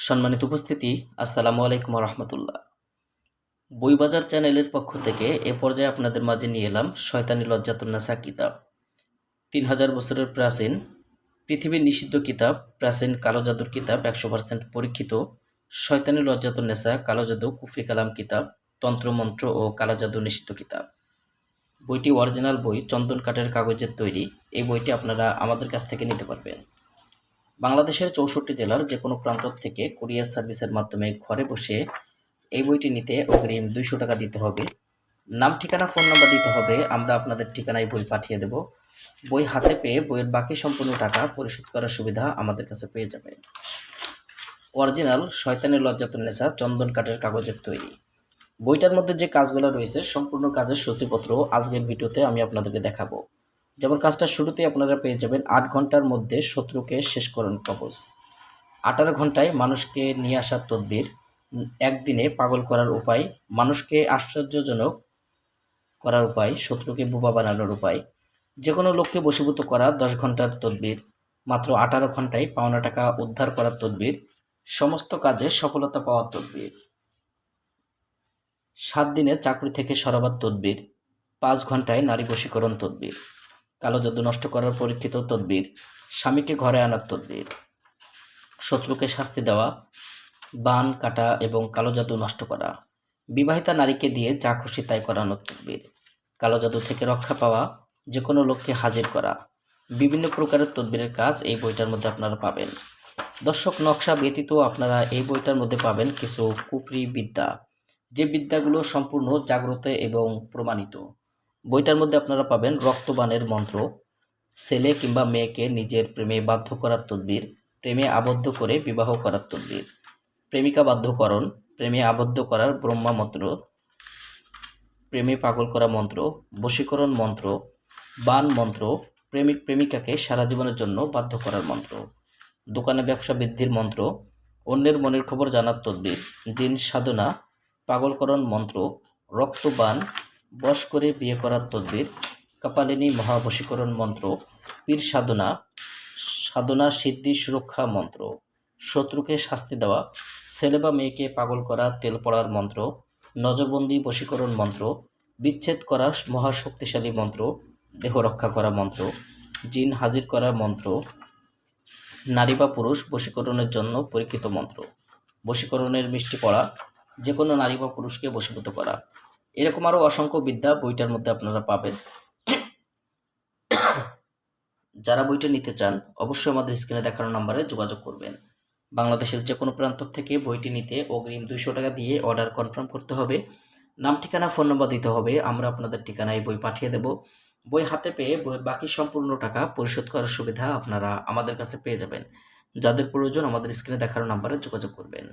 সম্মানিত উপস্থিতি, আসসালামু আলাইকুম রহমতুল্লাহ। বইবাজার চ্যানেলের পক্ষ থেকে এ পর্যায়ে আপনাদের মাঝে নিয়ে এলাম শয়তানি লজ্জাতুন্নেসা কিতাব। 3000 বছরের প্রাচীন, পৃথিবীর নিষিদ্ধ কিতাব, প্রাচীন কালো জাদুর কিতাব, 100% পরীক্ষিত শয়তানি লজ্জাতুন্নেসা কালো জাদু কুফরি কালাম কিতাব, তন্ত্রমন্ত্র ও কালো জাদু নিষিদ্ধ কিতাব। বইটি অরিজিনাল বই, চন্দন কাঠের কাগজের তৈরি। এই বইটি আপনারা আমাদের কাছ থেকে নিতে পারবেন। বাংলাদেশের 64 জেলার যে কোনো প্রান্ত থেকে কুরিয়ার সার্ভিসের মাধ্যমে ঘরে বসে এই বইটি নিতে অগ্রিম 200 টাকা দিতে হবে। নাম, ঠিকানা, ফোন নাম্বার দিতে হবে। আমরা আপনাদের ঠিকানায় বই পাঠিয়ে দেব। বই হাতে পেয়ে বইয়ের বাকি সম্পূর্ণ টাকা পরিশোধ করার সুবিধা আমাদের কাছে পেয়ে যাবে। অরিজিনাল শয়তানি লজ্জাতুন্নেসা চন্দন কাঠের কাগজের তৈরি। বইটার মধ্যে যে কাজগুলো রয়েছে সম্পূর্ণ কাজের সূচিপত্র আজকের ভিডিওতে আমি আপনাদেরকে দেখাবো। যেমন কাজটা শুরুতেই আপনারা পেয়ে যাবেন 8 ঘন্টার মধ্যে শত্রুকে শেষ করুন কবজ, 18 ঘন্টায় মানুষকে নিয়ে আসার তদবির, একদিনে পাগল করার উপায়, মানুষকে আশ্চর্যজনক করার উপায়, শত্রুকে বোবা বানানোর উপায়, যে কোনো লোককে বশীভূত করা 10 ঘন্টার তদবির, মাত্র 18 ঘন্টায় পাওনা টাকা উদ্ধার করার তদবির, সমস্ত কাজে সফলতা পাওয়ার তদবির, 7 দিনে চাকরি থেকে সরাবার তদবির, 5 ঘন্টায় নারী বশীকরণ তদবির, কালো জাদু নষ্ট করার পরীক্ষিত তদবির, স্বামীকে ঘরে আনার তদবির, শত্রুকে শাস্তি দেওয়া, বান কাটা এবং কালো জাদু নষ্ট করা, বিবাহিতা নারীকে দিয়ে যা খুশি তাই করানোর তদবির, কালো জাদু থেকে রক্ষা পাওয়া, যে কোনো লোককে হাজির করা, বিভিন্ন প্রকারের তদবিরের কাজ এই বইটার মধ্যে আপনারা পাবেন। দর্শক, নকশা ব্যতীত আপনারা এই বইটার মধ্যে পাবেন কিছু কুফরি বিদ্যা, যে বিদ্যাগুলো সম্পূর্ণ জাগ্রত এবং প্রমাণিত। বইটার মধ্যে আপনারা পাবেন রক্তবানের মন্ত্র, ছেলে কিংবা মেয়েকে নিজের প্রেমে বাধ্য করার তদবির, প্রেমে আবদ্ধ করে বিবাহ করার তদবির, প্রেমিকা বাধ্যকরণ, প্রেমে আবদ্ধ করার ব্রহ্মা মন্ত্র, প্রেমে পাগল করা মন্ত্র, বশীকরণ মন্ত্র, বান মন্ত্র, প্রেমিক প্রেমিকাকে সারা জীবনের জন্য বাধ্য করার মন্ত্র, দোকানে ব্যবসা বৃদ্ধির মন্ত্র, অন্যের মনের খবর জানার তদবির, জিন সাধনা, পাগলকরণ মন্ত্র, রক্তবান, বশ করে বিয়ে করার তদবির, কপালিনী মহাবশীকরণ মন্ত্র, পীর সাধনা, সাধনা সিদ্ধি সুরক্ষা মন্ত্র, শত্রুকে শাস্তি দেওয়া, ছেলে বা মেয়েকে পাগল করা তেল পড়ার মন্ত্র, নজরবন্দি বশীকরণ মন্ত্র, বিচ্ছেদ করা মহাশক্তিশালী মন্ত্র, দেহ রক্ষা করা মন্ত্র, জিন হাজির করার মন্ত্র, নারী বা পুরুষ বশীকরণের জন্য পরীক্ষিত মন্ত্র, বশীকরণের মিষ্টি পড়া, যে কোনো নারী বা পুরুষকে বশীভূত করা। এরকম আরও অসংখ্য বিদ্যা বইটার মধ্যে আপনারা পাবেন। যারা বইটা নিতে চান অবশ্যই আমাদের স্ক্রিনে দেখানো নাম্বারে যোগাযোগ করবেন। বাংলাদেশের যে কোনো প্রান্ত থেকে বইটি নিতে অগ্রিম 200 টাকা দিয়ে অর্ডার কনফার্ম করতে হবে। নাম, ঠিকানা, ফোন নম্বর দিতে হবে। আমরা আপনাদের ঠিকানায় বই পাঠিয়ে দেব। বই হাতে পেয়ে বইয়ের বাকি সম্পূর্ণ টাকা পরিশোধ করার সুবিধা আপনারা আমাদের কাছে পেয়ে যাবেন। যাদের প্রয়োজন আমাদের স্ক্রিনে দেখানো নাম্বারে যোগাযোগ করবেন।